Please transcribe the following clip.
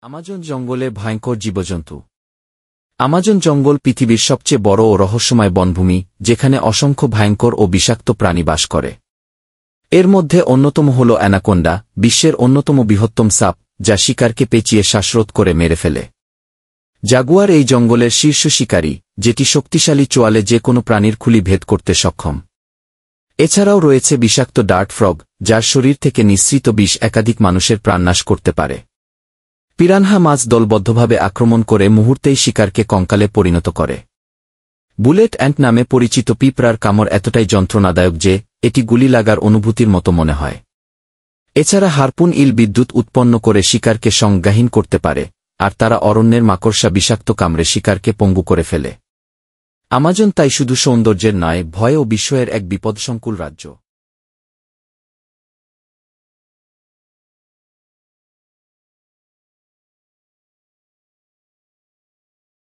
Amazon জঙ্গলে ভয়ঙ্কর জীবজন্তু। আমাজন জঙ্গল পৃথিবীর সবচেয়ে বড় ও রহস্যময় বনভূমি, যেখানে অসংখ্য ভয়ঙ্কর ও বিষাক্ত প্রাণী বাস করে। এর মধ্যে অন্যতম হল অ্যানাকোন্ডা, বিশ্বের অন্যতম বৃহত্তম সাপ, যা শিকারকে পেঁচিয়ে শ্বাসরোধ করে মেরে ফেলে। জাগুয়ার এই জঙ্গলের শীর্ষ শিকারী, যেটি শক্তিশালী চোয়ালে যে কোনো প্রাণীর খুলি ভেদ করতে সক্ষম। এছাড়াও রয়েছে বিষাক্ত ডার্ট ফ্রগ, যার শরীর থেকে নিঃসৃত বিষ একাধিক মানুষের প্রাণনাশ করতে পারে। পিরানহা মাছ দলবদ্ধভাবে আক্রমণ করে মুহূর্তেই শিকারকে কঙ্কালে পরিণত করে। বুলেট অ্যান্ট নামে পরিচিত পিঁপড়ার কামড় এতটাই যন্ত্রণাদায়ক যে এটি গুলি লাগার অনুভূতির মতো মনে হয়। এছাড়া হারপুন ইল বিদ্যুৎ উৎপন্ন করে শিকারকে সংজ্ঞাহীন করতে পারে, আর তারা অরণ্যের মাকড়সা বিষাক্ত কামড়ে শিকারকে পঙ্গু করে ফেলে। আমাজন তাই শুধু সৌন্দর্যের নয়, ভয় ও বিস্ময়ের এক বিপদসংকুল রাজ্য।